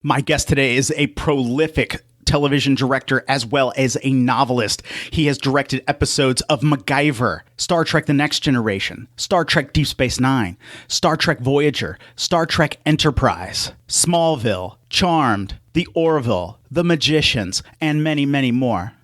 My guest today is a prolific television director as well as a novelist. He has directed episodes of MacGyver, Star Trek The Next Generation, Star Trek Deep Space Nine, Star Trek Voyager, Star Trek Enterprise, Smallville, Charmed, The Orville, The Magicians, and many, many more.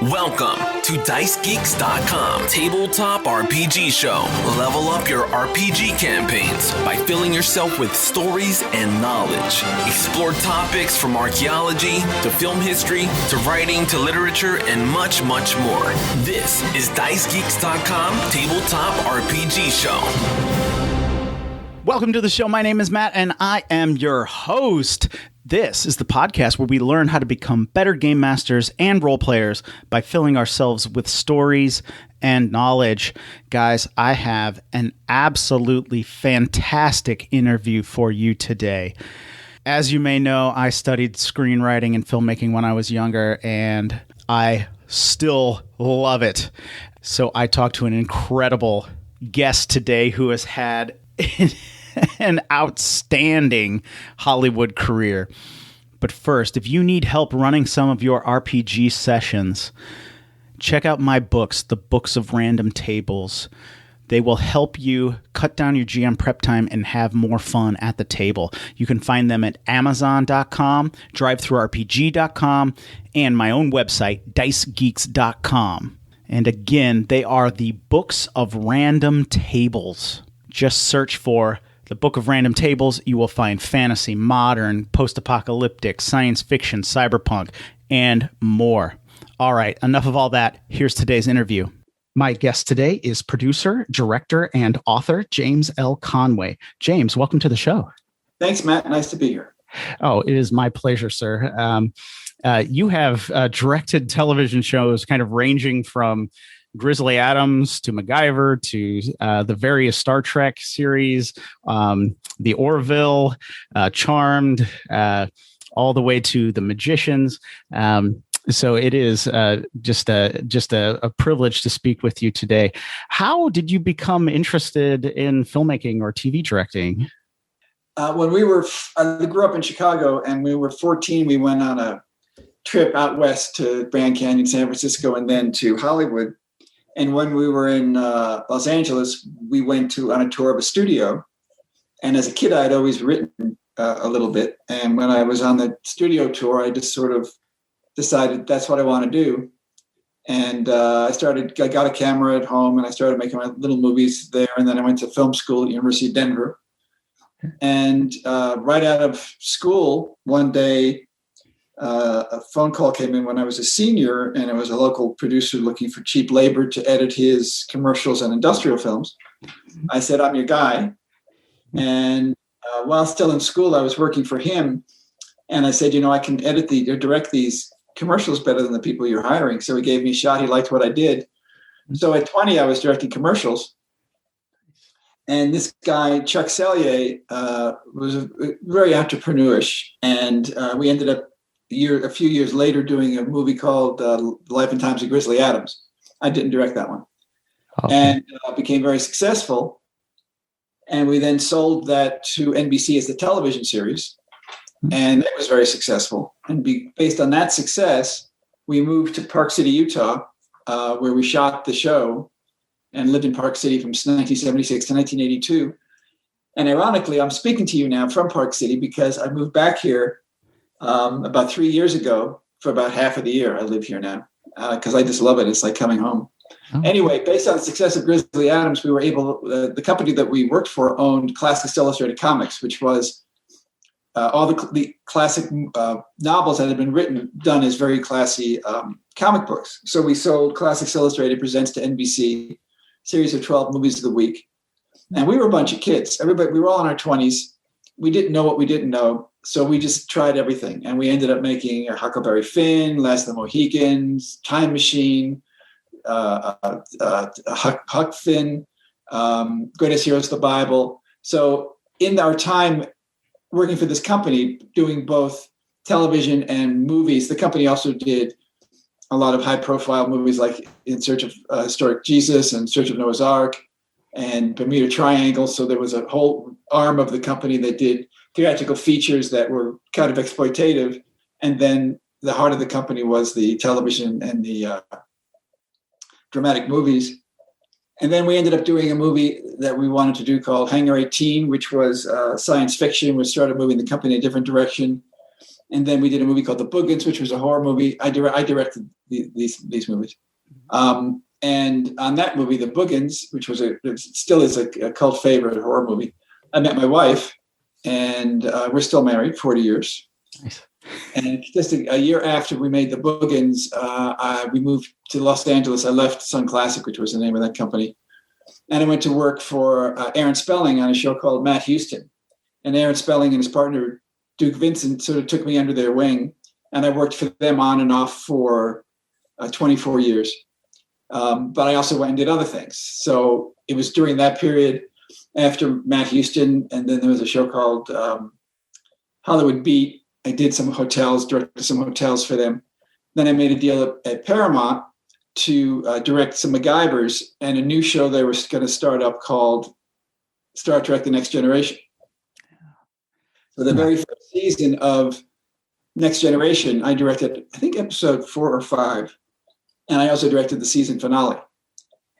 Welcome to DiceGeeks.com Tabletop RPG Show. Level up your RPG campaigns by filling yourself with stories and knowledge. Explore topics from archaeology to film history to writing to literature and much, much more. This is DiceGeeks.com Tabletop RPG Show. Welcome to the show. My name is Matt, and I am your host. This is the podcast where we learn how to become better game masters and role players by filling ourselves with stories and knowledge. Guys, I have an absolutely fantastic interview for you today. As you may know, I studied screenwriting and filmmaking when I was younger, and I still love it. So I talked to an incredible guest today who has had an outstanding Hollywood career. But first, if you need help running some of your RPG sessions, check out my books, The Books of Random Tables. They will help you cut down your GM prep time and have more fun at the table. You can find them at Amazon.com, DriveThruRPG.com, and my own website, DiceGeeks.com. And again, they are the Books of Random Tables. Just search for The Book of Random Tables. You will find fantasy, modern, post-apocalyptic, science fiction, cyberpunk, and more. All right, enough of all that. Here's today's interview. My guest today is producer, director, and author James L. Conway. James, welcome to the show. Thanks, Matt. Nice to be here. Oh, it is my pleasure, sir. You have directed television shows kind of ranging from Grizzly Adams to MacGyver to the various Star Trek series, The Orville, Charmed, all the way to The Magicians. So it is just a privilege to speak with you today. How did you become interested in filmmaking or TV directing? I grew up in Chicago, and we were 14. We went on a trip out west to Grand Canyon, San Francisco, and then to Hollywood. And when we were in Los Angeles, we went on a tour of a studio. And as a kid, I'd always written a little bit. And when I was on the studio tour, I just sort of decided that's what I want to do. And I got a camera at home, and I started making my little movies there. And then I went to film school at University of Denver. And right out of school, one day, a phone call came in when I was a senior, and it was a local producer looking for cheap labor to edit his commercials and industrial films. I said, I'm your guy. And while still in school, I was working for him. And I said, I can direct these commercials better than the people you're hiring. So he gave me a shot. He liked what I did. So at 20, I was directing commercials. And this guy, Chuck Sellier, was very entrepreneurish. And we ended up a few years later doing a movie called Life and Times of Grizzly Adams. I didn't direct that one. Okay. And became very successful. And we then sold that to NBC as the television series. And it was very successful. And based on that success, we moved to Park City, Utah, where we shot the show and lived in Park City from 1976 to 1982. And ironically, I'm speaking to you now from Park City because I moved back here about 3 years ago for about half of the year. I live here now because I just love it. It's like coming home. Oh. Anyway, based on the success of Grizzly Adams, we were able, the company that we worked for owned Classics Illustrated Comics, which was all the classic novels that had been done as very classy comic books. So we sold Classics Illustrated Presents to NBC, series of 12 movies of the week. And we were a bunch of kids. We were all in our 20s. We didn't know what we didn't know. So we just tried everything. And we ended up making Huckleberry Finn, Last of the Mohicans, Time Machine, Huck Finn, Greatest Heroes of the Bible. So in our time working for this company, doing both television and movies, the company also did a lot of high-profile movies like In Search of Historic Jesus and Search of Noah's Ark and Bermuda Triangle. So there was a whole arm of the company that did theatrical features that were kind of exploitative. And then the heart of the company was the television and the dramatic movies. And then we ended up doing a movie that we wanted to do called Hangar 18, which was science fiction. We started moving the company in a different direction. And then we did a movie called The Boogans, which was a horror movie. I directed these movies. And on that movie, The Boogans, which was still is a cult favorite horror movie, I met my wife, and we're still married, 40 years. Nice. And just a year after we made The Boogans, we moved to Los Angeles. I left Sun Classic, which was the name of that company. And I went to work for Aaron Spelling on a show called Matt Houston. And Aaron Spelling and his partner, Duke Vincent, sort of took me under their wing. And I worked for them on and off for 24 years. But I also went and did other things. So it was during that period after Matt Houston. And then there was a show called Hollywood Beat. I did some hotels, directed some hotels for them. Then I made a deal at Paramount to direct some MacGyvers and a new show they were going to start up called Star Trek: The Next Generation. So the very first season of Next Generation, I directed, I think, episode 4 or 5. And I also directed the season finale.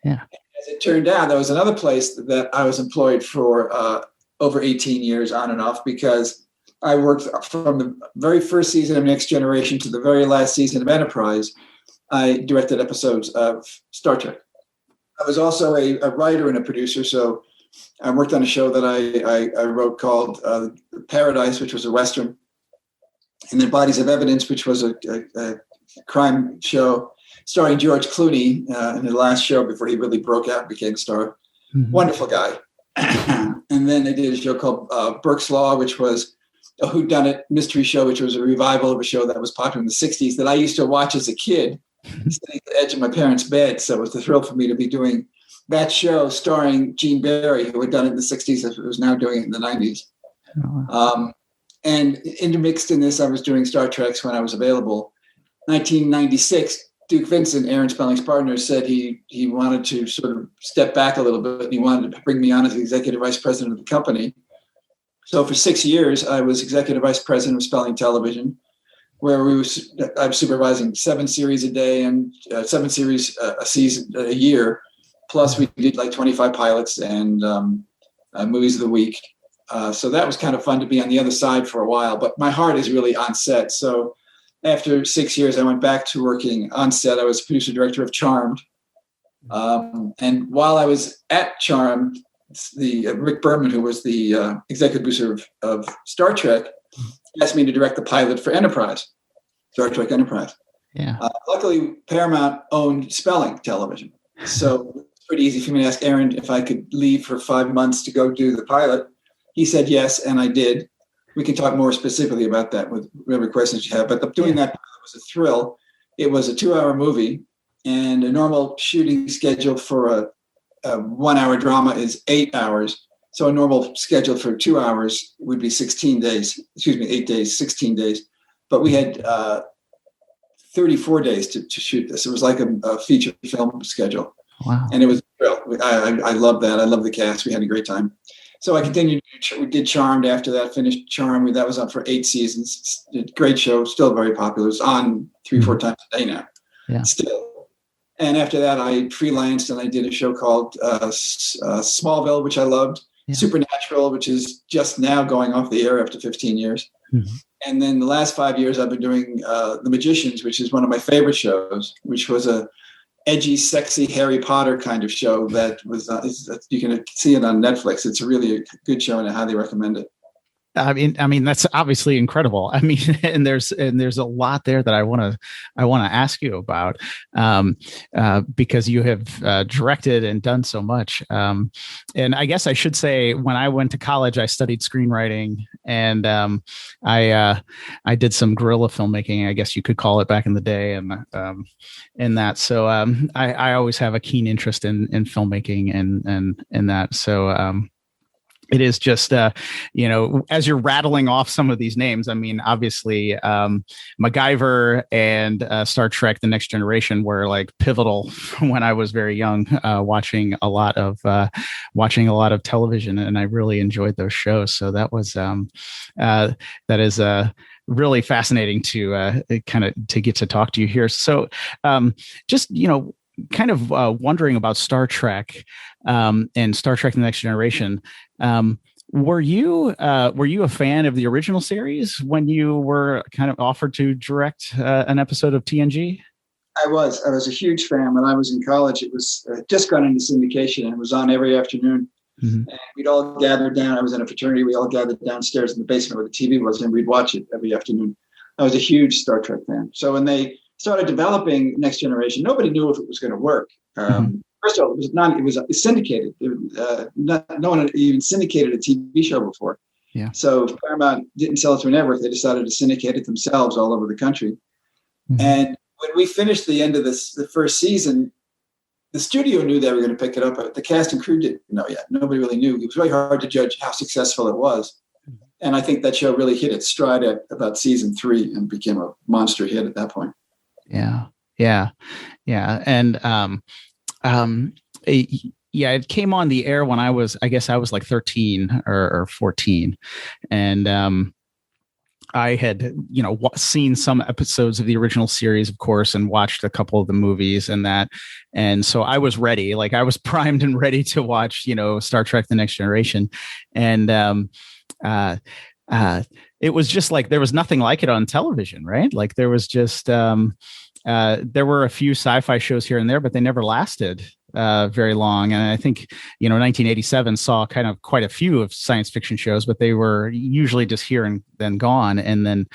Yeah. As it turned out, there was another place that I was employed for over 18 years on and off, because I worked from the very first season of Next Generation to the very last season of Enterprise. I directed episodes of Star Trek. I was also a writer and a producer. So I worked on a show that I wrote called Paradise, which was a Western. And then Bodies of Evidence, which was a crime show starring George Clooney in the last show before he really broke out and became a star. Mm-hmm. Wonderful guy. And then I did a show called Burke's Law, which was a whodunit mystery show, which was a revival of a show that was popular in the 60s that I used to watch as a kid, sitting at the edge of my parents' bed. So it was a thrill for me to be doing that show starring Gene Barry, who had done it in the 60s and was now doing it in the 90s. Oh. And intermixed in this, I was doing Star Treks when I was available. 1996, Duke Vincent, Aaron Spelling's partner, said he wanted to sort of step back a little bit, and he wanted to bring me on as the executive vice president of the company. So for 6 years, I was executive vice president of Spelling Television, where I was supervising 7 series a day and 7 series a season, a year. Plus, we did like 25 pilots and movies of the week. So that was kind of fun to be on the other side for a while. But my heart is really on set. So after 6 years, I went back to working on set. I was producer director of Charmed. And while I was at Charmed, Rick Berman, who was the executive producer of Star Trek, asked me to direct the pilot for Enterprise, Star Trek Enterprise. Yeah. Luckily, Paramount owned Spelling Television, so it's pretty easy for me to ask Aaron if I could leave for 5 months to go do the pilot. He said yes, and I did. We can talk more specifically about that with whatever questions you have. But doing that was a thrill. It was a 2-hour movie, and a normal shooting schedule for a 1-hour drama is 8 hours. So a normal schedule for 2 hours would be 16 days, 8 days, 16 days. But we had 34 days to shoot this. It was like a feature film schedule. Wow. And it was, I love that. I love the cast. We had a great time. So I continued. We did Charmed after that, finished Charmed. That was on for 8 seasons. Great show, still very popular. It's on 3-4 times a day now. Yeah. Still. And after that, I freelanced and I did a show called Smallville, which I loved. Yeah. Supernatural, which is just now going off the air after 15 years. Mm-hmm. And then the last 5 years, I've been doing The Magicians, which is one of my favorite shows, which was a edgy, sexy Harry Potter kind of show that was, you can see it on Netflix. It's really a good show and I highly recommend it. I mean, that's obviously incredible. I mean, and there's a lot there that I want to ask you about, because you have directed and done so much. And I guess I should say, when I went to college, I studied screenwriting, and I did some guerrilla filmmaking, I guess you could call it, back in the day, and that. So I always have a keen interest in filmmaking and that. So. it is just, as you're rattling off some of these names, I mean, obviously, MacGyver and Star Trek: The Next Generation were like pivotal when I was very young, watching a lot of television, and I really enjoyed those shows. So that was that is really fascinating to kind of to get to talk to you here. So just kind of wondering about Star Trek and Star Trek: The Next Generation. Were you a fan of the original series when you were kind of offered to direct an episode of TNG? I was a huge fan. When I was in college, it was just gone into syndication, and it was on every afternoon. Mm-hmm. And we'd all gather down. I was in a fraternity. We all gathered downstairs in the basement where the TV was, and we'd watch it every afternoon. I was a huge Star Trek fan. So when they started developing Next Generation, nobody knew if it was going to work. First of all, it was syndicated. No one had even syndicated a TV show before. Yeah. So Paramount didn't sell it to a network. They decided to syndicate it themselves all over the country. Mm-hmm. And when we finished the end of the first season, the studio knew they were going to pick it up, but the cast and crew didn't know yet. Nobody really knew. It was really hard to judge how successful it was. Mm-hmm. And I think that show really hit its stride at about season 3 and became a monster hit at that point. Yeah. And it came on the air when I was like 13 or 14. And I had, seen some episodes of the original series, of course, and watched a couple of the movies and that. And so I was ready, like I was primed and ready to watch, Star Trek: The Next Generation. And it was just like, there was nothing like it on television, right? Like there was just, there were a few sci-fi shows here and there, but they never lasted very long. And I think, 1987 saw kind of quite a few of science fiction shows, but they were usually just here and then gone. And then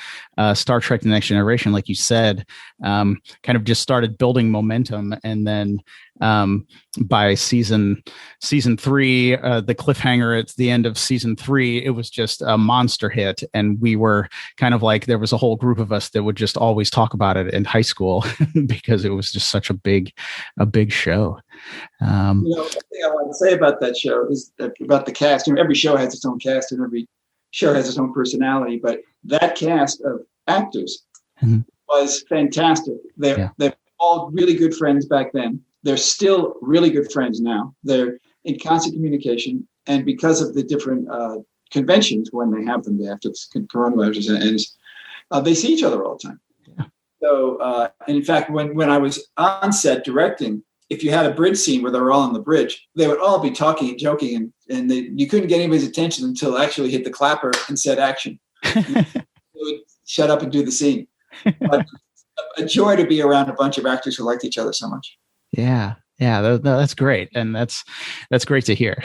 Star Trek: The Next Generation, like you said, kind of just started building momentum. And then by season 3, the cliffhanger at the end of season 3, it was just a monster hit. And we were kind of like, there was a whole group of us that would just always talk about it in high school because it was just such a big show. The thing I want to say about that show is about the cast. Every show has its own cast and every show has its own personality, but that cast of actors mm-hmm. was fantastic. They're all really good friends back then. They're still really good friends now. They're in constant communication, and because of the different conventions when they have them, after coronavirus ends, they see each other all the time. Yeah. So, and in fact, when I was on set directing, if you had a bridge scene where they were all on the bridge, they would all be talking and joking, and you couldn't get anybody's attention until it actually hit the clapper and said action. They would shut up and do the scene. But a joy to be around a bunch of actors who liked each other so much. Yeah. That's great. And that's great to hear.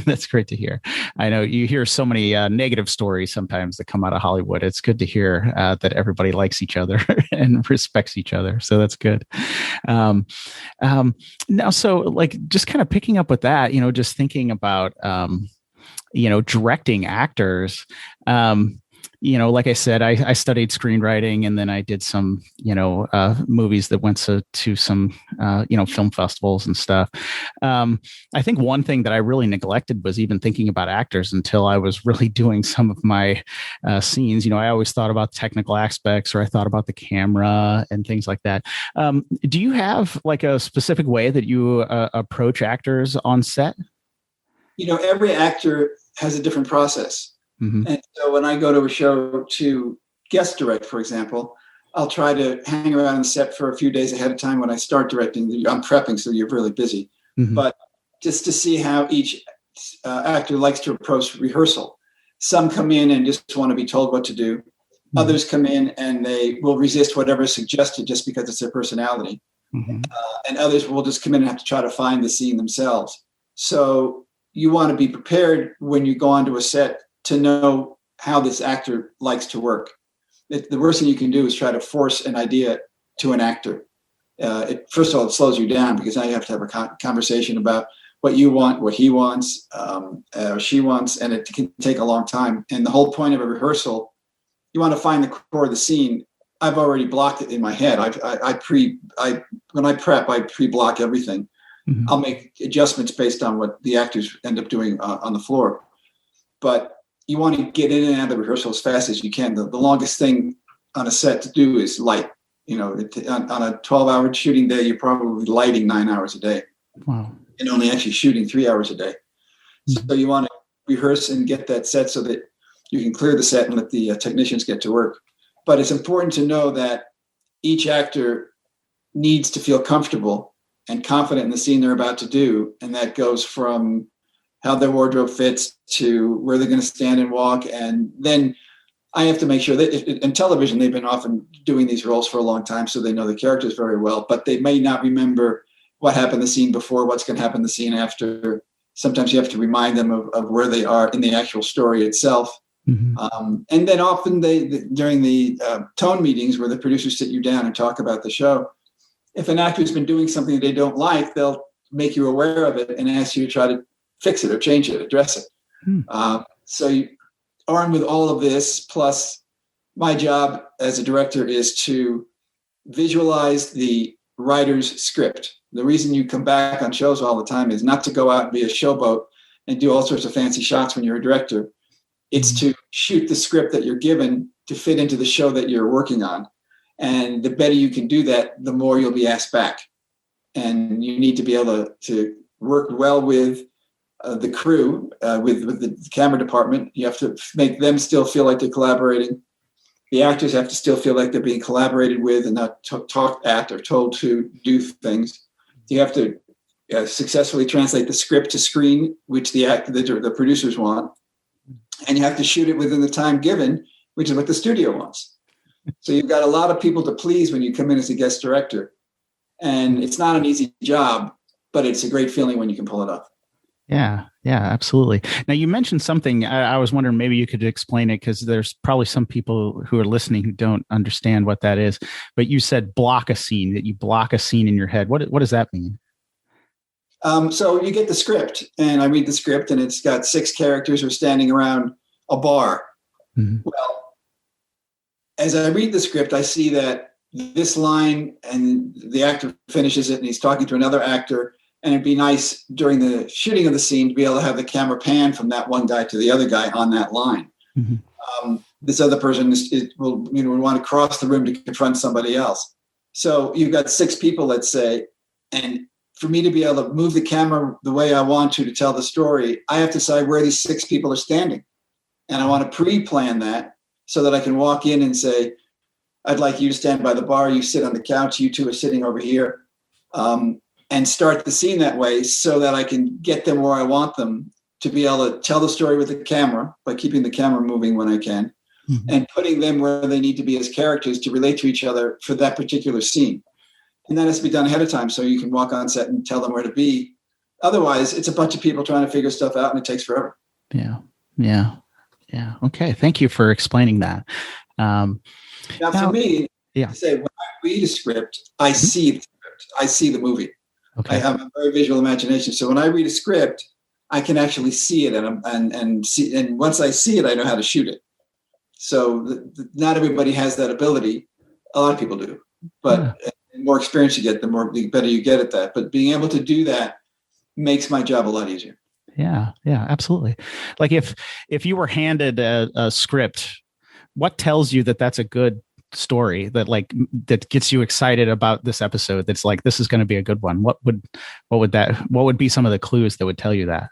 That's great to hear. I know you hear so many negative stories sometimes that come out of Hollywood. It's good to hear that everybody likes each other and respects each other. So that's good. Now, so like just kind of picking up with that, just thinking about, directing actors, like I said, I studied screenwriting, and then I did some, movies that went to some, film festivals and stuff. I think one thing that I really neglected was even thinking about actors until I was really doing some of my scenes. I always thought about technical aspects, or I thought about the camera and things like that. Do you have like a specific way that you approach actors on set? Every actor has a different process. Mm-hmm. And so when I go to a show to guest direct, for example, I'll try to hang around on the set for a few days ahead of time. When I start directing, I'm prepping, so you're really busy. Mm-hmm. But just to see how each actor likes to approach rehearsal. Some come in and just want to be told what to do. Mm-hmm. Others come in and they will resist whatever is suggested just because it's their personality. Mm-hmm. And others will just come in and have to try to find the scene themselves. So you want to be prepared when you go onto a set to know how this actor likes to work. The worst thing you can do is try to force an idea to an actor. First of all, it slows you down because now you have to have a conversation about what you want, what he wants, or she wants, and it can take a long time. And the whole point of a rehearsal, you want to find the core of the scene. I've already blocked it in my head. When I prep, I pre-block everything. Mm-hmm. I'll make adjustments based on what the actors end up doing on the floor. but you want to get in and out of the rehearsal as fast as you can. The longest thing on a set to do is light. On a 12-hour shooting day, you're probably lighting 9 hours a day. Wow. And only actually shooting 3 hours a day. So you want to rehearse and get that set so that you can clear the set and let the technicians get to work. But it's important to know that each actor needs to feel comfortable and confident in the scene they're about to do. And that goes from how their wardrobe fits to where they're going to stand and walk. And then I have to make sure that in television, they've been often doing these roles for a long time, so they know the characters very well, but they may not remember what happened the scene before, what's going to happen the scene after. Sometimes you have to remind them of where they are in the actual story itself. Mm-hmm. And then often during the tone meetings where the producers sit you down and talk about the show, if an actor's been doing something that they don't like, they'll make you aware of it and ask you to try to fix it or change it, address it. So you armed with all of this, plus my job as a director is to visualize the writer's script. The reason you come back on shows all the time is not to go out and be a showboat and do all sorts of fancy shots when you're a director. It's to shoot the script that you're given to fit into the show that you're working on. And the better you can do that, the more you'll be asked back. And you need to be able to work well with the crew, with the camera department. You have to make them still feel like they're collaborating. The actors have to still feel like they're being collaborated with and not talked at or told to do things. You have to successfully translate the script to screen, which the producers want. And you have to shoot it within the time given, which is what the studio wants. So you've got a lot of people to please when you come in as a guest director. And it's not an easy job, but it's a great feeling when you can pull it off. Yeah, absolutely. Now, you mentioned something. I was wondering, maybe you could explain it, because there's probably some people who are listening who don't understand what that is. But you said block a scene, that you block a scene in your head. What does that mean? So you get the script, and I read the script, and it's got 6 characters who are standing around a bar. Mm-hmm. Well, as I read the script, I see that this line, and the actor finishes it, and he's talking to another actor. And it'd be nice during the shooting of the scene to be able to have the camera pan from that one guy to the other guy on that line. Mm-hmm. This other person will want to cross the room to confront somebody else. So you've got 6 people, let's say, and for me to be able to move the camera the way I want to tell the story, I have to decide where these 6 people are standing. And I want to pre-plan that so that I can walk in and say, I'd like you to stand by the bar, you sit on the couch, you 2 are sitting over here. And start the scene that way so that I can get them where I want them, to be able to tell the story with the camera by keeping the camera moving when I can, and putting them where they need to be as characters to relate to each other for that particular scene. And that has to be done ahead of time so you can walk on set and tell them where to be. Otherwise, it's a bunch of people trying to figure stuff out and it takes forever. Yeah. Okay. Thank you for explaining that. Now, for me, say when I read a script, I see the script. I see the movie. Okay. I have a very visual imagination. So when I read a script, I can actually see it, and once I see it, I know how to shoot it. So not everybody has that ability. A lot of people do, but the more experience you get, the better you get at that. But being able to do that makes my job a lot easier. Yeah, absolutely. Like if you were handed a script, what tells you that that's a good story, that gets you excited about this episode, that's like, this is going to be a good one? What would be some of the clues that would tell you that?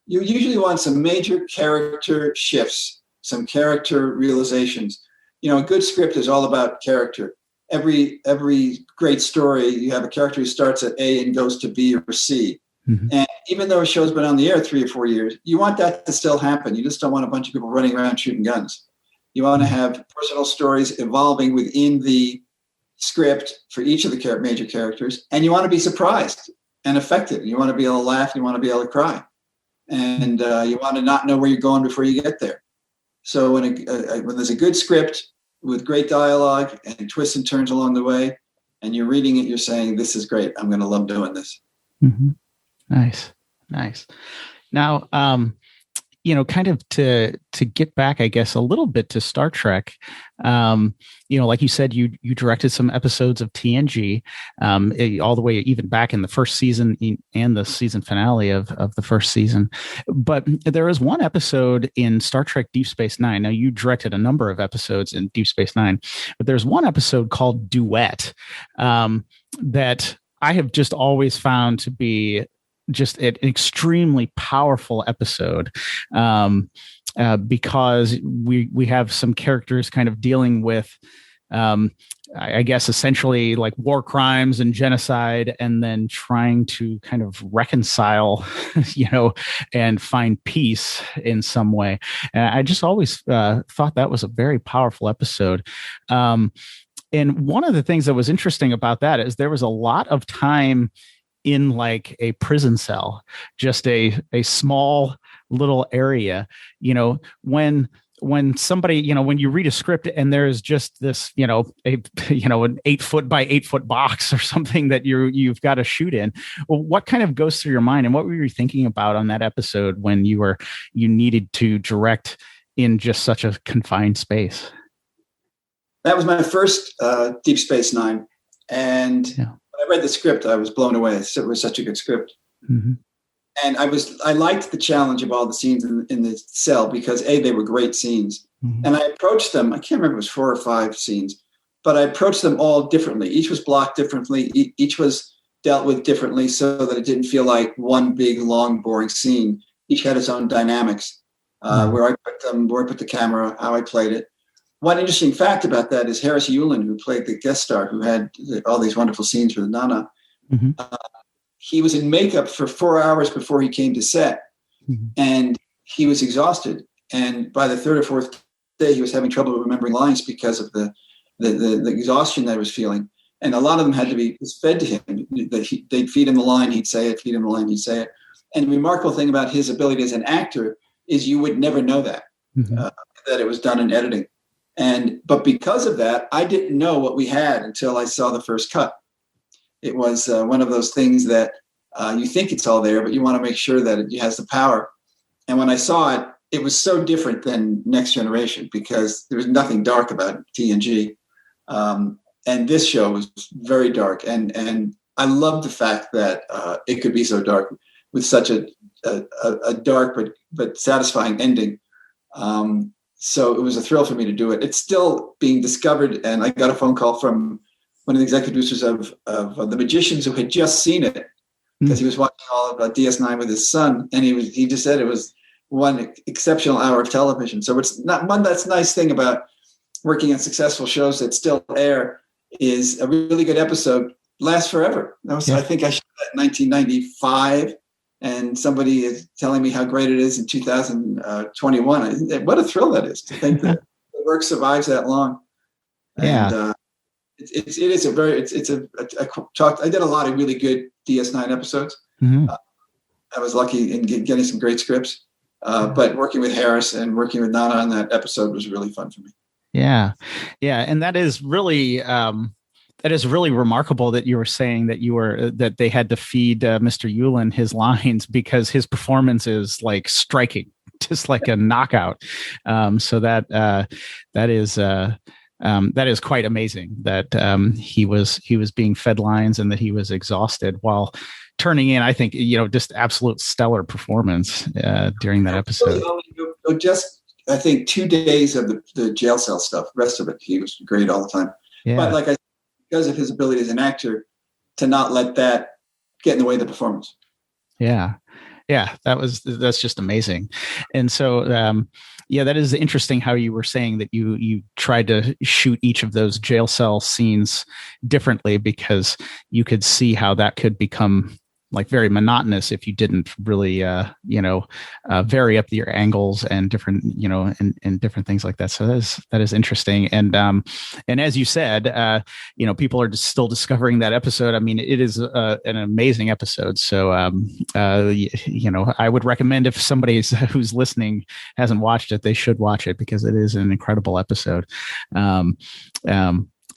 You usually want some major character shifts, some character realizations. A good script is all about character. Every great story, you have a character who starts at A and goes to B or C. Mm-hmm. And even though a show's been on the air 3 or 4 years, you want that to still happen. You just don't want a bunch of people running around shooting guns. You want to have personal stories evolving within the script for each of the major characters. And you want to be surprised and affected. You want to be able to laugh. And you want to be able to cry. And you want to not know where you're going before you get there. So when there's a good script with great dialogue and twists and turns along the way, and you're reading it, you're saying, this is great. I'm going to love doing this. Mm-hmm. Nice. Now, kind of to get back, I guess, a little bit to Star Trek. Like you said, you directed some episodes of TNG, all the way even back in the first season and the season finale of the first season. But there is one episode in Star Trek Deep Space Nine. Now, you directed a number of episodes in Deep Space Nine, but there's one episode called Duet that I have just always found to be just an extremely powerful episode, because we have some characters kind of dealing with, I guess, essentially like war crimes and genocide, and then trying to kind of reconcile, and find peace in some way. And I just always thought that was a very powerful episode. And one of the things that was interesting about that is there was a lot of time in like a prison cell, just a small little area, when somebody, when you read a script and there's just this, an 8 foot by 8 foot box or something that you've got to shoot in. Well, what kind of goes through your mind, and what were you thinking about on that episode when you needed to direct in just such a confined space? That was my first Deep Space Nine. And when I read the script, I was blown away. It was such a good script. Mm-hmm. And I liked the challenge of all the scenes in the cell because they were great scenes. Mm-hmm. And I approached them. I can't remember if it was 4 or 5 scenes, but I approached them all differently. Each was blocked differently. Each was dealt with differently so that it didn't feel like one big, long, boring scene. Each had its own dynamics, where I put them, where I put the camera, how I played it. One interesting fact about that is Harris Yulin, who played the guest star, who had all these wonderful scenes with Nana. Mm-hmm. He was in makeup for 4 hours before he came to set, and he was exhausted. And by the 3rd or 4th day, he was having trouble remembering lines because of the exhaustion that he was feeling. And a lot of them had to be fed to him. They'd feed him the line, he'd say it, feed him the line, he'd say it. And the remarkable thing about his ability as an actor is you would never know that, that it was done in editing. But because of that, I didn't know what we had until I saw the first cut. It was one of those things that you think it's all there, but you want to make sure that it has the power. And when I saw it, it was so different than Next Generation because there was nothing dark about TNG. And this show was very dark. And I love the fact that it could be so dark with such a dark but satisfying ending. So it was a thrill for me to do it. It's still being discovered. And I got a phone call from one of the executive producers of The Magicians who had just seen it because he was watching all of DS9 with his son. And he just said it was one exceptional hour of television. So it's not one that's nice thing about working on successful shows that still air is a really good episode lasts forever. I think I shot that in 1995. And somebody is telling me how great it is in 2021. What a thrill that is to think that the work survives that long. Yeah. And I did a lot of really good DS9 episodes. Mm-hmm. I was lucky in getting some great scripts. But working with Harris and working with Nana on that episode was really fun for me. Yeah. Yeah. And that is really, remarkable that you were saying that they had to feed Mr. Yulin his lines because his performance is like striking, just like a knockout. So that is quite amazing that he was being fed lines and that he was exhausted while turning in, I think, just absolute stellar performance during that episode. Just, I think, 2 days of the jail cell stuff. The rest of it, he was great all the time. Yeah. But like I said, because of his ability as an actor, to not let that get in the way of the performance. Yeah. Yeah. That's just amazing. And so, that is interesting how you were saying that you tried to shoot each of those jail cell scenes differently because you could see how that could become like very monotonous if you didn't really, vary up your angles and different, and different things like that. So that is interesting. And as you said, people are still discovering that episode. I mean, it is an amazing episode. So, I would recommend if somebody who's listening hasn't watched it, they should watch it because it is an incredible episode.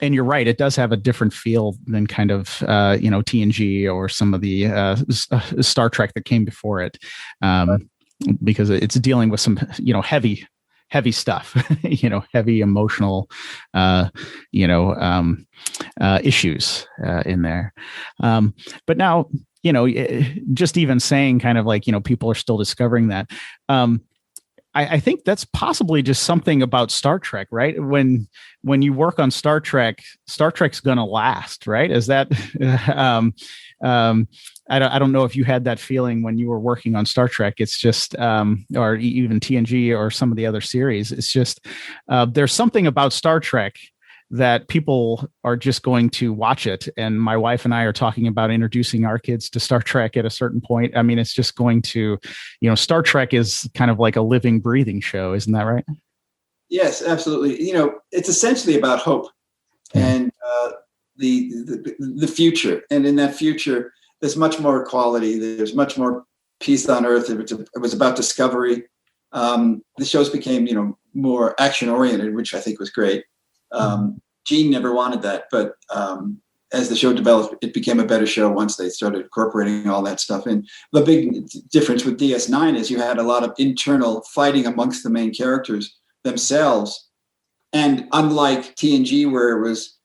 And you're right; it does have a different feel than kind of TNG or some of the Star Trek that came before it. because it's dealing with some, heavy stuff, heavy emotional, issues in there. But now, just even saying kind of like, people are still discovering that. I think that's possibly just something about Star Trek, right? When you work on Star Trek's going to last, right? Is that, I don't know if you had that feeling when you were working on Star Trek. It's just, or even TNG or some of the other series. It's just, there's something about Star Trek that people are just going to watch it. And my wife and I are talking about introducing our kids to Star Trek at a certain point. I mean, it's just going to, Star Trek is kind of like a living, breathing show. Isn't that right? Yes, absolutely. It's essentially about hope and the future. And in that future, there's much more equality. There's much more peace on Earth. It was about discovery. The shows became, more action oriented, which I think was great. Gene never wanted that, but as the show developed, it became a better show once they started incorporating all that stuff in. The big difference with DS9 is you had a lot of internal fighting amongst the main characters themselves. And unlike TNG, where it was,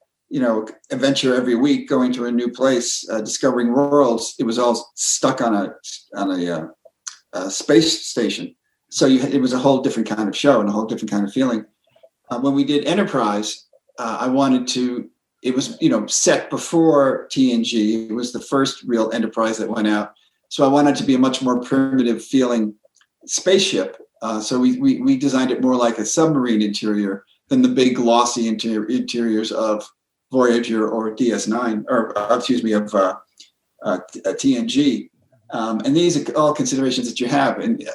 adventure every week, going to a new place, discovering worlds, it was all stuck on a space station. So it was a whole different kind of show and a whole different kind of feeling. When we did Enterprise, I wanted to, it was, set before TNG. It was the first real Enterprise that went out. So I wanted to be a much more primitive feeling spaceship. So we designed it more like a submarine interior than the big glossy interiors of Voyager or DS9, or of TNG. And these are all considerations that you have. And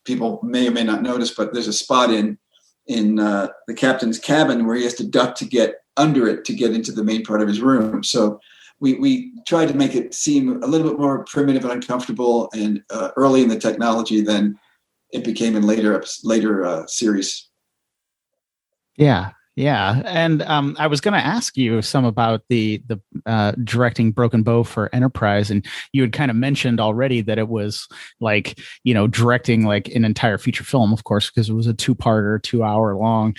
people may or may not notice, but there's a spot in the captain's cabin where he has to duck to get under it to get into the main part of his room. So we tried to make it seem a little bit more primitive and uncomfortable and early in the technology than it became in later series. Yeah. And I was going to ask you some about the directing Broken Bow for Enterprise. And you had kind of mentioned already that it was like, directing like an entire feature film, of course, because it was a 2-parter, 2-hour long.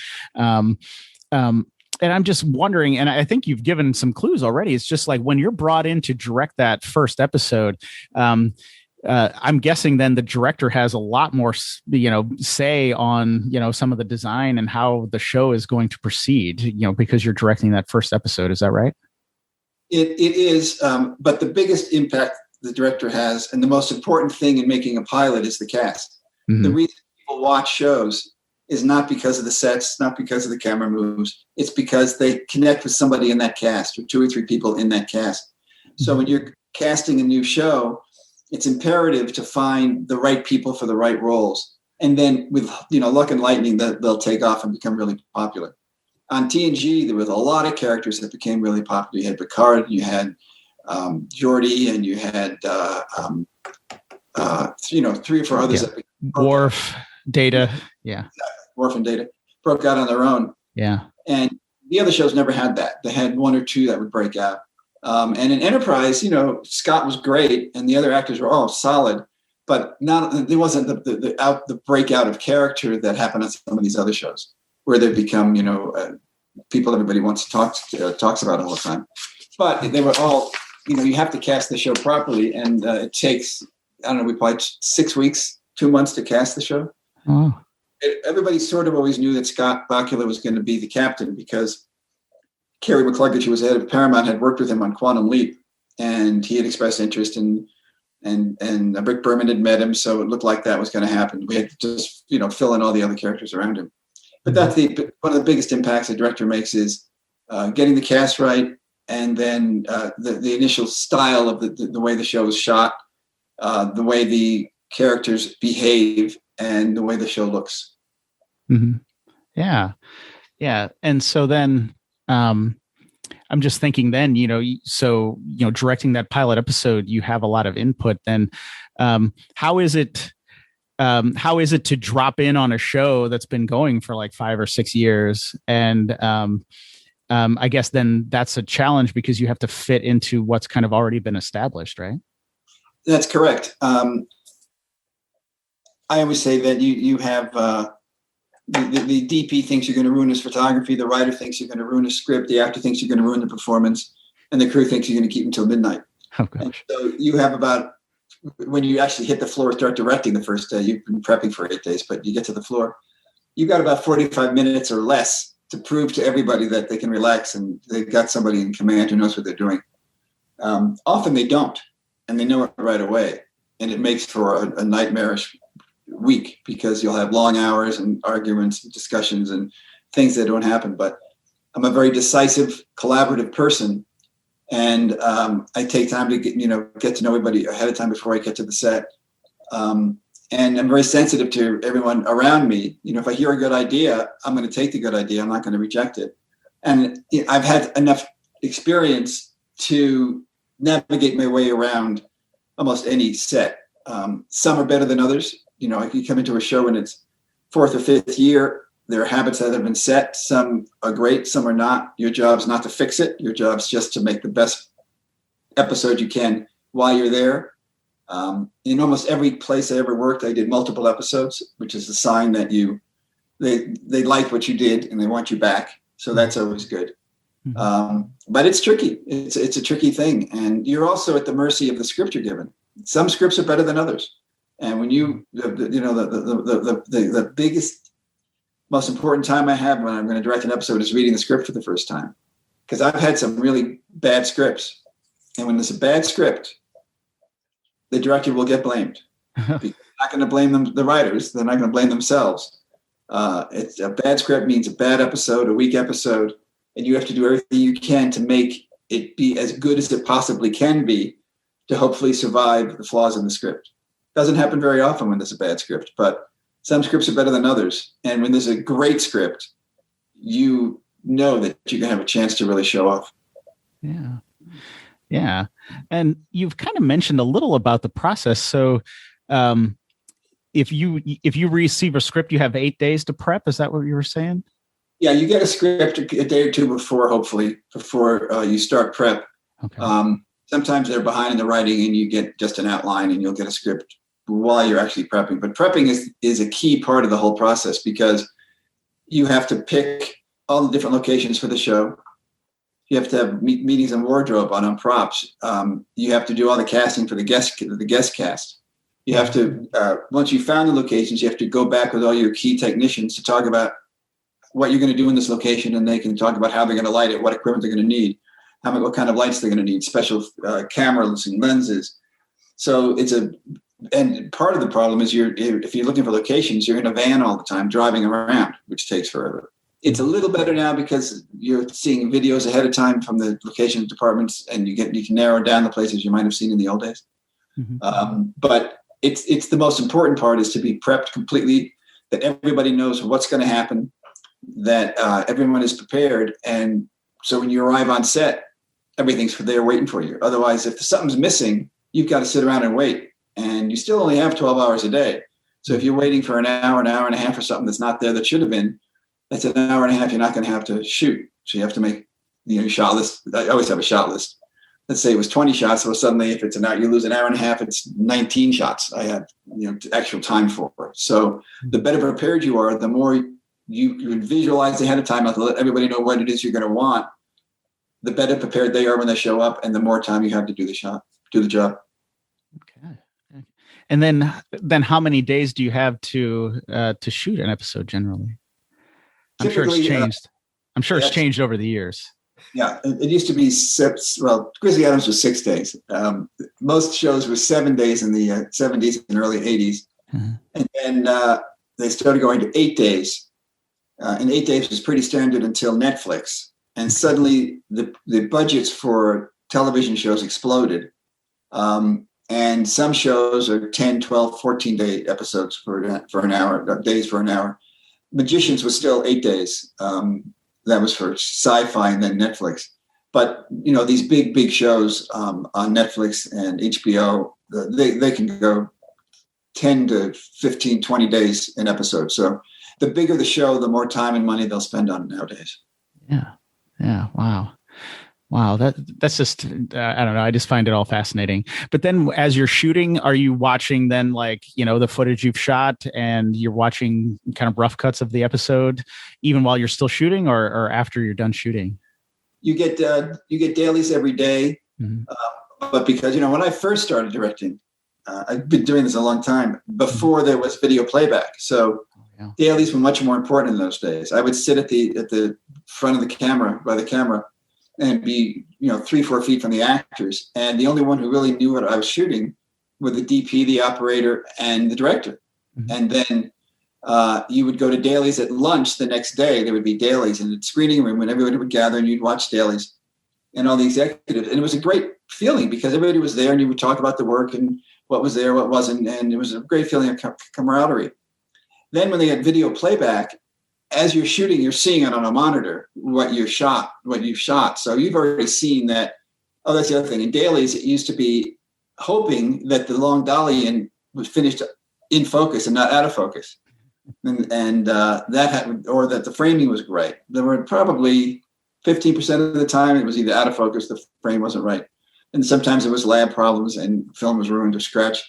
And I'm just wondering, and I think you've given some clues already. It's just like when you're brought in to direct that first episode, I'm guessing then the director has a lot more, say on, some of the design and how the show is going to proceed, because you're directing that first episode. Is that right? It is. But the biggest impact the director has, and the most important thing in making a pilot, is the cast. Mm-hmm. The reason people watch shows is not because of the sets, not because of the camera moves. It's because they connect with somebody in that cast, or 2 or 3 people in that cast. Mm-hmm. So when you're casting a new show, it's imperative to find the right people for the right roles. And then with, luck and lightning, that they'll take off and become really popular. On TNG, there was a lot of characters that became really popular. You had Picard, you had Geordi, and you had, 3 or 4 others. Yeah. Worf, Data. Yeah. Worf and Data broke out on their own. Yeah. And the other shows never had that. They had 1 or 2 that would break out. And in Enterprise, Scott was great, and the other actors were all solid, but there wasn't the breakout of character that happened on some of these other shows, where they become people everybody wants to talks about all the time. But they were all, you have to cast the show properly, and it takes, I don't know, we probably 6 weeks, 2 months to cast the show. Oh. Everybody sort of always knew that Scott Bakula was going to be the captain, because Kerry McCluggage, who was head of Paramount, had worked with him on Quantum Leap, and he had expressed interest in, and Rick Berman had met him, so it looked like that was going to happen. We had to just, fill in all the other characters around him. But that's one of the biggest impacts a director makes is getting the cast right, and then the initial style of the way the show is shot, the way the characters behave, and the way the show looks. Mm-hmm. Yeah. And so then, I'm just thinking then, directing that pilot episode, you have a lot of input. Then, how is it to drop in on a show that's been going for like 5 or 6 years? And, I guess then that's a challenge, because you have to fit into what's kind of already been established, right? That's correct. I always say that you have the DP thinks you're going to ruin his photography, the writer thinks you're going to ruin his script, the actor thinks you're going to ruin the performance, and the crew thinks you're going to keep until midnight. Oh, gosh. And so you have about, when you actually hit the floor, start directing the first day, you've been prepping for 8 days, but you get to the floor, you've got about 45 minutes or less to prove to everybody that they can relax and they've got somebody in command who knows what they're doing. Often they don't, and they know it right away. And it makes for a nightmarish week because you'll have long hours and arguments and discussions and things that don't happen. But I'm a very decisive, collaborative person. And I take time to get to know everybody ahead of time before I get to the set. And I'm very sensitive to everyone around me. If I hear a good idea, I'm going to take the good idea. I'm not going to reject it. And I've had enough experience to navigate my way around almost any set. Some are better than others. You come into a show and it's 4th or 5th year. There are habits that have been set. Some are great, some are not. Your job's not to fix it. Your job's just to make the best episode you can while you're there. In almost every place I ever worked, I did multiple episodes, which is a sign that they like what you did and they want you back. So that's always good. But it's tricky. It's a tricky thing. And you're also at the mercy of the script you're given. Some scripts are better than others. And when the biggest, most important time I have when I'm going to direct an episode is reading the script for the first time. Because I've had some really bad scripts. And when there's a bad script, the director will get blamed. They're not going to blame the writers. They're not going to blame themselves. It's a bad script means a bad episode, a weak episode. And you have to do everything you can to make it be as good as it possibly can be to hopefully survive the flaws in the script. Doesn't happen very often when there's a bad script, but some scripts are better than others. And when there's a great script, you know that you're going to have a chance to really show off. Yeah. Yeah. And you've kind of mentioned a little about the process. So if you receive a script, you have 8 days to prep. Is that what you were saying? Yeah, you get a script a day or two before you start prep. Okay. Sometimes they're behind in the writing and you get just an outline and you'll get a script while you're actually prepping. But prepping is a key part of the whole process because you have to pick all the different locations for the show. You have to have meetings and wardrobe on props. You have to do all the casting for the guest cast. You have to, once you've found the locations, you have to go back with all your key technicians to talk about what you're going to do in this location, and they can talk about how they're going to light it, what equipment they're going to need, what kind of lights they're going to need, special cameras and lenses. So and part of the problem is if you're looking for locations, you're in a van all the time driving around, which takes forever. It's a little better now because you're seeing videos ahead of time from the location departments, and you can narrow down the places you might have seen in the old days. Mm-hmm. But it's the most important part is to be prepped completely, that everybody knows what's going to happen, that everyone is prepared. And so when you arrive on set, everything's there waiting for you. Otherwise, if something's missing, you've got to sit around and wait. And you still only have 12 hours a day. So if you're waiting for an hour and a half for something that's not there that should have been, that's an hour and a half you're not going to have to shoot. So you have to make shot list. I always have a shot list. Let's say it was 20 shots. So suddenly if it's an hour, you lose an hour and a half, it's 19 shots I have actual time for. So the better prepared you are, the more you visualize ahead of time, to let everybody know what it is you're going to want, the better prepared they are when they show up, and the more time you have to do the job. Okay. And then how many days do you have to shoot an episode generally? I'm sure it's changed. I'm sure it's changed over the years. Yeah, it used to be Grizzly Adams was 6 days. Most shows were 7 days in the 70s and early 80s. Mm-hmm. And then they started going to 8 days. And 8 days was pretty standard until Netflix. And suddenly the budgets for television shows exploded. And some shows are 10, 12, 14-day episodes for an hour, days for an hour. Magicians was still 8 days. That was for Sci-Fi and then Netflix. But, these big shows on Netflix and HBO, they can go 10 to 15, 20 days an episode. So the bigger the show, the more time and money they'll spend on it nowadays. Yeah. Yeah. Wow. Wow, that's just I don't know. I just find it all fascinating. But then, as you're shooting, are you watching then the footage you've shot, and you're watching kind of rough cuts of the episode, even while you're still shooting, or after you're done shooting? You get dailies every day, but because when I first started directing, I've been doing this a long time before there was video playback. So dailies were much more important in those days. I would sit at the front of the camera by the camera and be 3-4 feet from the actors, and the only one who really knew what I was shooting were the DP, the operator, and the director. And then you would go to dailies at lunch the next day. There would be dailies in the screening room when everybody would gather, and you'd watch dailies and all the executives. And it was a great feeling because everybody was there, and you would talk about the work and what was there, what wasn't, and it was a great feeling of camaraderie. Then when they had video playback, as you're shooting, you're seeing it on a monitor, what you've shot. So you've already seen that. Oh, that's the other thing. In dailies, it used to be hoping that the long dolly was finished in focus and not out of focus. And that happened, or that the framing was great. There were probably 15% of the time it was either out of focus, the frame wasn't right. And sometimes it was lab problems and film was ruined or scratched.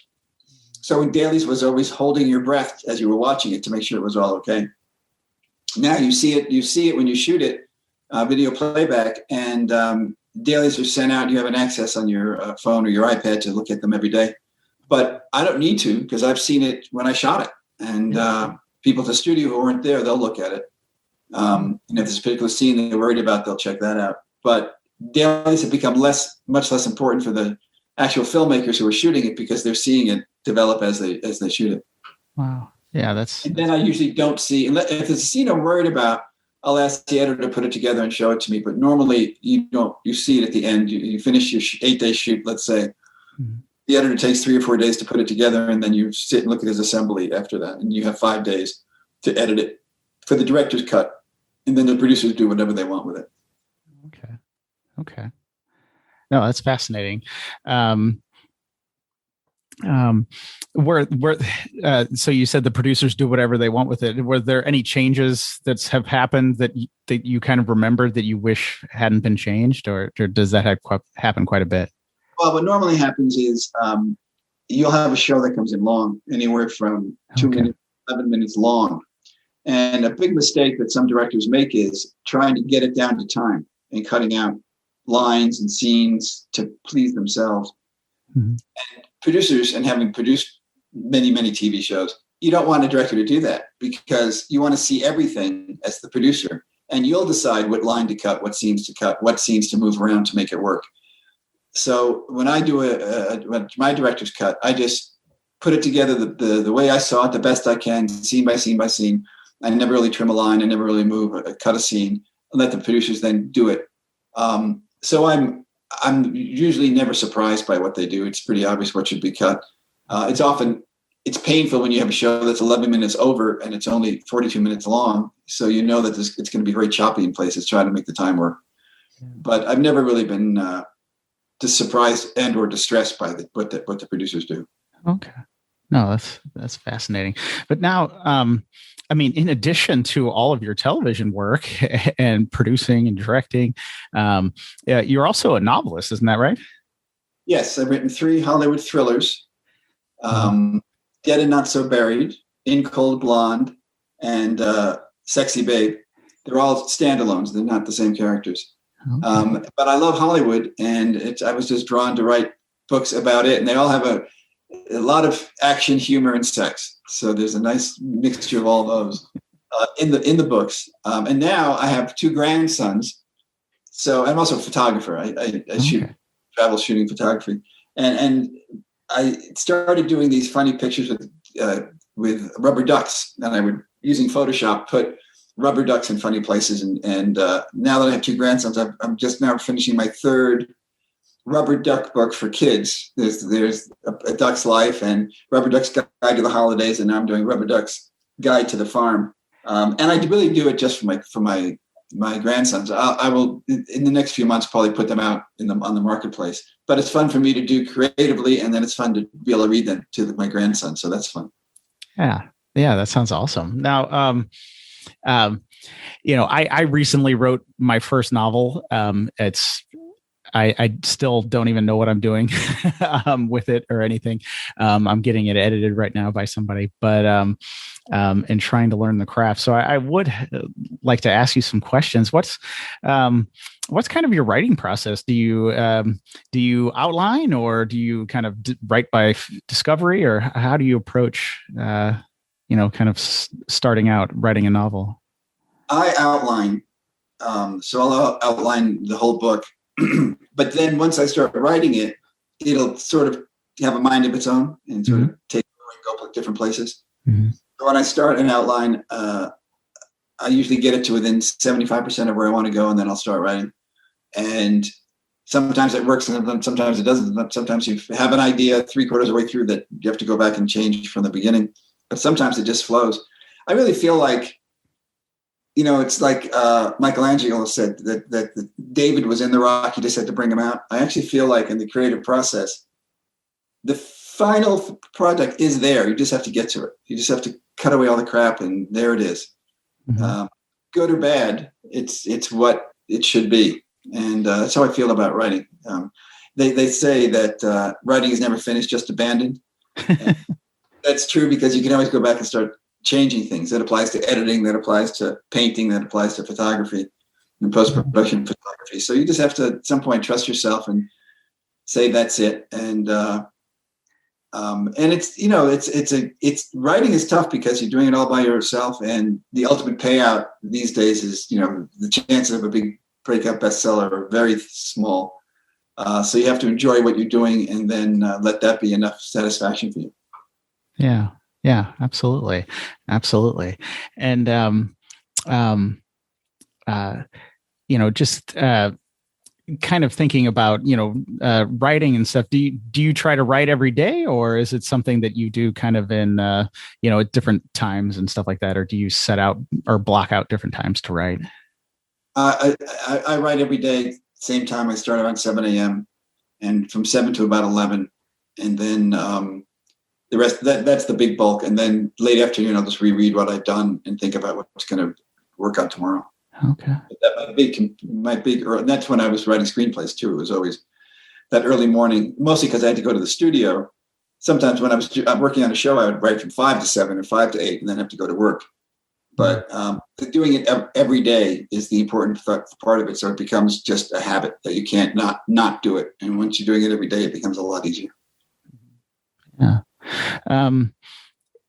So in dailies was always holding your breath as you were watching it to make sure it was all okay. Now you see it when you shoot it, video playback, and dailies are sent out. You have an access on your phone or your iPad to look at them every day. But I don't need to because I've seen it when I shot it. And people at the studio who weren't there, they'll look at it. And if there's a particular scene they're worried about, they'll check that out. But dailies have become much less important for the actual filmmakers who are shooting it because they're seeing it develop as they shoot it. Wow. Yeah, And then I usually don't see, if there's a scene I'm worried about, I'll ask the editor to put it together and show it to me. But normally you see it at the end. You finish your 8-day shoot, let's say. The editor takes 3 or 4 days to put it together, and then you sit and look at his assembly after that. And you have 5 days to edit it for the director's cut. And then the producers do whatever they want with it. Okay. No, that's fascinating. So you said the producers do whatever they want with it. Were there any changes that have happened that you kind of remembered that you wish hadn't been changed, or does that happen quite a bit? Well, what normally happens is you'll have a show that comes in long, anywhere from 2 minutes, 11 minutes long. And a big mistake that some directors make is trying to get it down to time and cutting out lines and scenes to please themselves. And producers, and having produced many, many TV shows, you don't want a director to do that because you want to see everything as the producer, and you'll decide what line to cut, what scenes to move around to make it work. So when I do my director's cut, I just put it together the way I saw it, the best I can, scene by scene by scene. I never really trim a line. I never really cut a scene, and let the producers then do it. So I'm usually never surprised by what they do. It's pretty obvious what should be cut. It's painful when you have a show that's 11 minutes over and it's only 42 minutes long. So you know that it's going to be very choppy in places, trying to make the time work. But I've never really been just surprised and or distressed by what the producers do. Okay. No, that's fascinating. But now, in addition to all of your television work and producing and directing, you're also a novelist, isn't that right? Yes, I've written 3 Hollywood thrillers, Dead and Not So Buried, In Cold Blonde, and Sexy Babe. They're all standalones. They're not the same characters. Okay. But I love Hollywood, and I was just drawn to write books about it, and they all have a lot of action, humor, and sex. So there's a nice mixture of all those in the books. And now I have 2 grandsons. So I'm also a photographer. I shoot travel shooting photography, and I started doing these funny pictures with rubber ducks, and I would, using Photoshop, put rubber ducks in funny places. And now that I have 2 grandsons, I'm just now finishing my 3rd rubber duck book for kids. There's a Duck's Life and Rubber Duck's Guide to the Holidays, and now I'm doing Rubber Duck's Guide to the Farm. And I really do it just for my grandsons. I will, in the next few months, probably put them out on the marketplace. But it's fun for me to do creatively, and then it's fun to be able to read them to my grandson. So that's fun. Yeah, that sounds awesome. Now, I recently wrote my first novel. It's I still don't even know what I'm doing with it or anything. I'm getting it edited right now by somebody, but and trying to learn the craft. So I would like to ask you some questions. What's kind of your writing process? Do you outline, or do you kind of write by discovery, or how do you approach kind of starting out writing a novel? I outline. So I'll outline the whole book, but then once I start writing it, it'll sort of have a mind of its own and sort of take and go different places. Mm-hmm. So when I start an outline, I usually get it to within 75% of where I want to go, and then I'll start writing. And sometimes it works, and sometimes it doesn't. Sometimes you have an idea 3/4 of the way through that you have to go back and change from the beginning. But sometimes it just flows. I really feel like, it's like Michelangelo said that David was in the rock. You just had to bring him out. I actually feel like in the creative process, the final product is there. You just have to get to it. You just have to cut away all the crap, and there it is. Mm-hmm. Good or bad, it's what it should be. And that's how I feel about writing. They say that writing is never finished, just abandoned. That's true, because you can always go back and start changing things. That applies to editing, that applies to painting, that applies to photography and post-production photography. So you just have to at some point trust yourself and say that's it. And it's writing is tough because you're doing it all by yourself, and the ultimate payout these days is the chances of a big breakout bestseller are very small. So you have to enjoy what you're doing, and then let that be enough satisfaction for you. Yeah, absolutely. And, just kind of thinking about, writing and stuff. Do you try to write every day, or is it something that you do kind of in, at different times and stuff like that? Or do you set out or block out different times to write? I write every day, same time. I start around 7 a.m. and from 7 to about 11. And then, the rest, that's the big bulk. And then late afternoon, I'll just reread what I've done and think about what's going to work out tomorrow. Okay. But that my big, and that's when I was writing screenplays too. It was always that early morning, mostly because I had to go to the studio. Sometimes when I'm working on a show, I would write from 5 to 7 or 5 to 8 and then have to go to work. But doing it every day is the important part of it. So it becomes just a habit that you can't not do it. And once you're doing it every day, it becomes a lot easier. Yeah.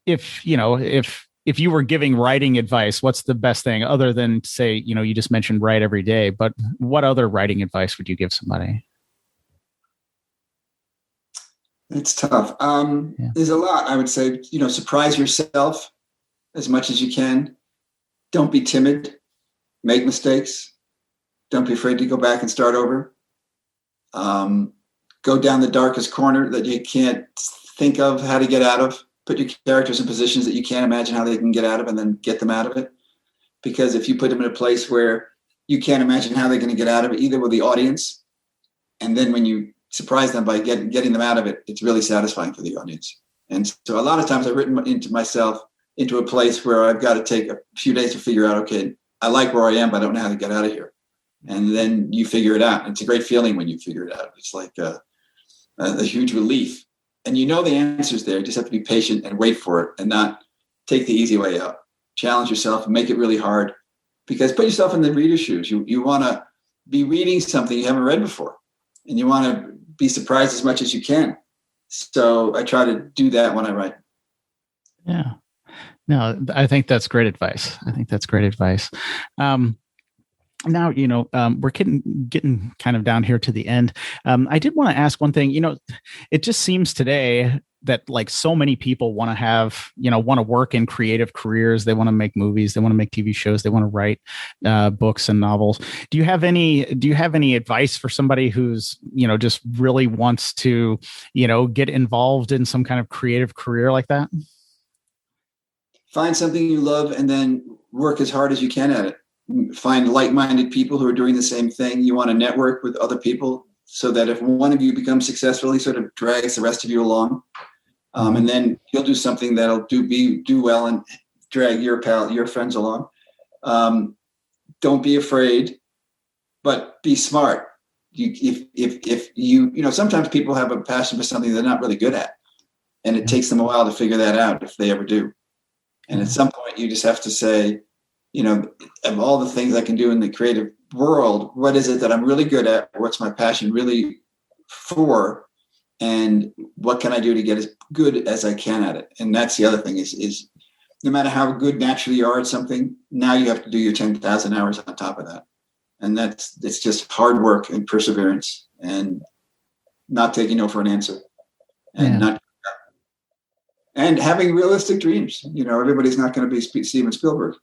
If you were giving writing advice, what's the best thing other than say, you just mentioned write every day, but what other writing advice would you give somebody? It's tough. There's a lot. I would say, surprise yourself as much as you can. Don't be timid. Make mistakes. Don't be afraid to go back and start over. Go down the darkest corner that you can't think of how to get out of. Put your characters in positions that you can't imagine how they can get out of, and then get them out of it. Because if you put them in a place where you can't imagine how they're going to get out of it, either with the audience, and then when you surprise them by getting them out of it, it's really satisfying for the audience. And so a lot of times I've written myself into a place where I've got to take a few days to figure out, okay, I like where I am, but I don't know how to get out of here. And then you figure it out. It's a great feeling when you figure it out. It's like a huge relief. And the answer's there. You just have to be patient and wait for it and not take the easy way out. Challenge yourself and make it really hard, because put yourself in the reader's shoes. You want to be reading something you haven't read before, and you want to be surprised as much as you can. So I try to do that when I write. Yeah. No, I think that's great advice. Now, we're getting kind of down here to the end. I did want to ask one thing. It just seems today that like so many people want to work in creative careers. They want to make movies. They want to make TV shows. They want to write books and novels. Do you have any advice for somebody who's, just really wants to, get involved in some kind of creative career like that? Find something you love and then work as hard as you can at it. Find like-minded people who are doing the same thing. You want to network with other people so that if one of you becomes successful, he sort of drags the rest of you along. And then you'll do something that'll do well and drag your friends along. Don't be afraid, but be smart. if you sometimes people have a passion for something they're not really good at, and it takes them a while to figure that out if they ever do. And at some point, you just have to say, of all the things I can do in the creative world, what is it that I'm really good at? What's my passion really for? And what can I do to get as good as I can at it? And that's the other thing is no matter how good naturally you are at something, now you have to do your 10,000 hours on top of that. And it's just hard work and perseverance and not taking no for an answer and having realistic dreams. Everybody's not going to be Steven Spielberg.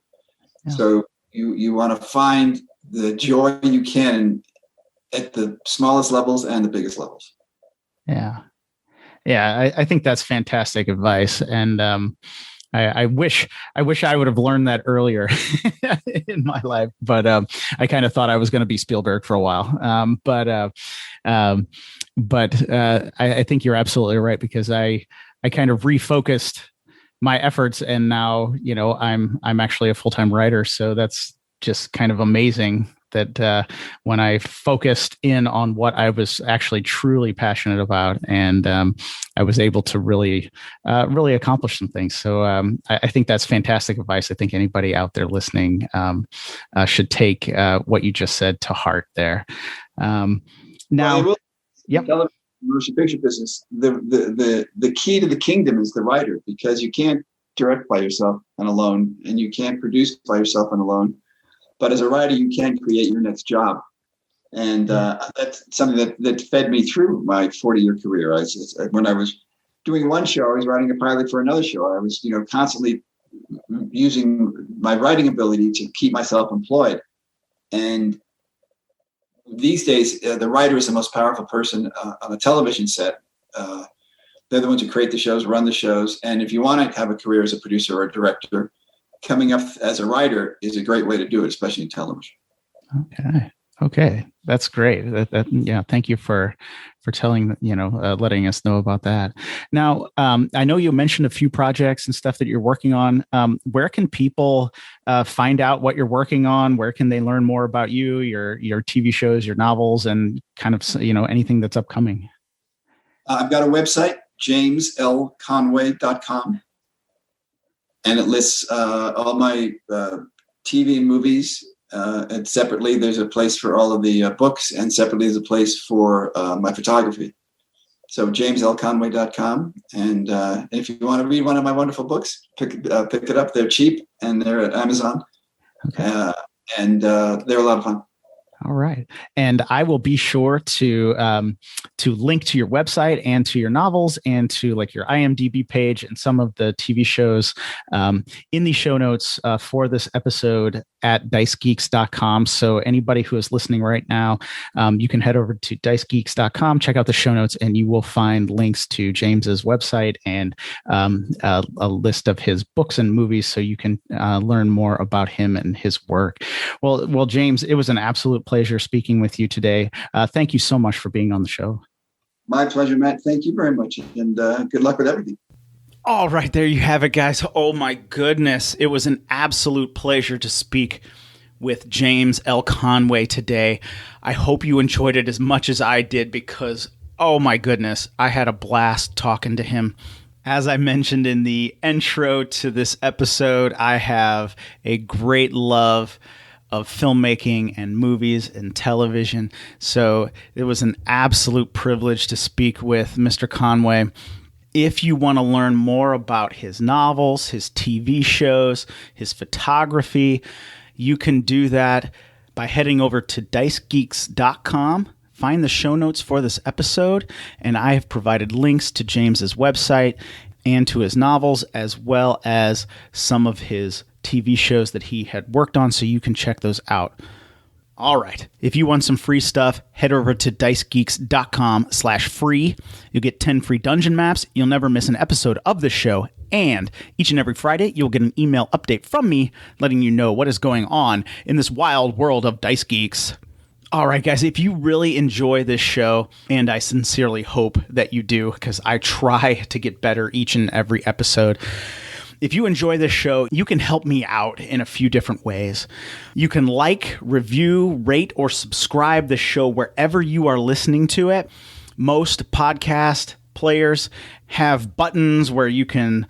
Yeah. So you want to find the joy you can at the smallest levels and the biggest levels. Yeah. Yeah. I think that's fantastic advice. And I wish I would have learned that earlier in my life, but I kind of thought I was going to be Spielberg for a while. But I think you're absolutely right, because I kind of refocused my efforts, and now I'm actually a full-time writer. So that's just kind of amazing that when I focused in on what I was actually truly passionate about, and I was able to really accomplish some things. So I think that's fantastic advice. I think anybody out there listening should take what you just said to heart there. Now, yep. Motion picture business, the key to the kingdom is the writer, because you can't direct by yourself and alone, and you can't produce by yourself and alone. But as a writer, you can create your next job. And that's something that fed me through my 40-year career. When I was doing one show, I was writing a pilot for another show. I was, constantly using my writing ability to keep myself employed. And these days, the writer is the most powerful person on a television set. They're the ones who create the shows, run the shows. And if you want to have a career as a producer or a director, coming up as a writer is a great way to do it, especially in television. Okay. That's great. Thank you for telling, letting us know about that. Now, I know you mentioned a few projects and stuff that you're working on. Where can people find out what you're working on? Where can they learn more about you, your TV shows, your novels, and kind of, anything that's upcoming? I've got a website, jameslconway.com. And it lists all my TV and movies. And separately, there's a place for all of the books, and separately, there's a place for my photography. So jameslconway.com. And if you want to read one of my wonderful books, pick it up. They're cheap, and they're at Amazon. Okay. And they're a lot of fun. All right. And I will be sure to link to your website and to your novels and to like your IMDb page and some of the TV shows in the show notes for this episode at dicegeeks.com. So anybody who is listening right now, you can head over to dicegeeks.com, check out the show notes, and you will find links to James's website and a list of his books and movies, so you can learn more about him and his work. Well, James, it was an absolute pleasure speaking with you today. Thank you so much for being on the show. My pleasure, Matt. Thank you very much. And good luck with everything. All right, there you have it, guys. Oh, my goodness. It was an absolute pleasure to speak with James L. Conway today. I hope you enjoyed it as much as I did, because, oh, my goodness, I had a blast talking to him. As I mentioned in the intro to this episode, I have a great love of filmmaking and movies and television. So it was an absolute privilege to speak with Mr. Conway. If you want to learn more about his novels, his TV shows, his photography, you can do that by heading over to dicegeeks.com. Find the show notes for this episode, and I have provided links to James's website and to his novels, as well as some of his TV shows that he had worked on, so you can check those out. All right. If you want some free stuff, head over to dicegeeks.com/free. You'll get 10 free dungeon maps. You'll never miss an episode of the show. And each and every Friday, you'll get an email update from me letting you know what is going on in this wild world of Dice Geeks. All right, guys, if you really enjoy this show, and I sincerely hope that you do, because I try to get better each and every episode, If you enjoy this show, you can help me out in a few different ways. You can like, review, rate, or subscribe the show wherever you are listening to it. Most podcast players have buttons where you can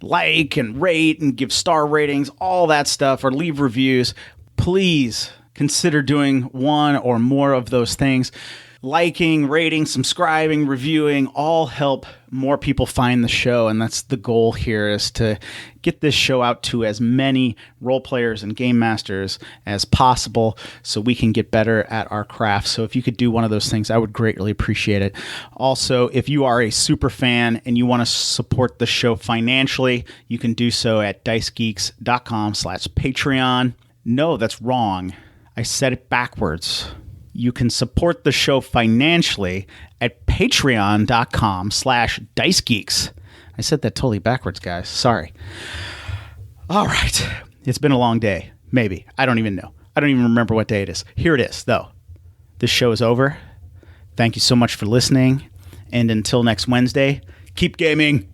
like and rate and give star ratings, all that stuff, or leave reviews. Please consider doing one or more of those things. Liking, rating, subscribing, reviewing, all help more people find the show. And that's the goal here, is to get this show out to as many role players and game masters as possible so we can get better at our craft. So if you could do one of those things, I would greatly appreciate it. Also, if you are a super fan and you want to support the show financially, you can do so at dicegeeks.com/Patreon. No, that's wrong. I said it backwards. You can support the show financially at patreon.com/dicegeeks. I said that totally backwards, guys. Sorry. All right. It's been a long day. Maybe. I don't even know. I don't even remember what day it is. Here it is, though. This show is over. Thank you so much for listening. And until next Wednesday, keep gaming.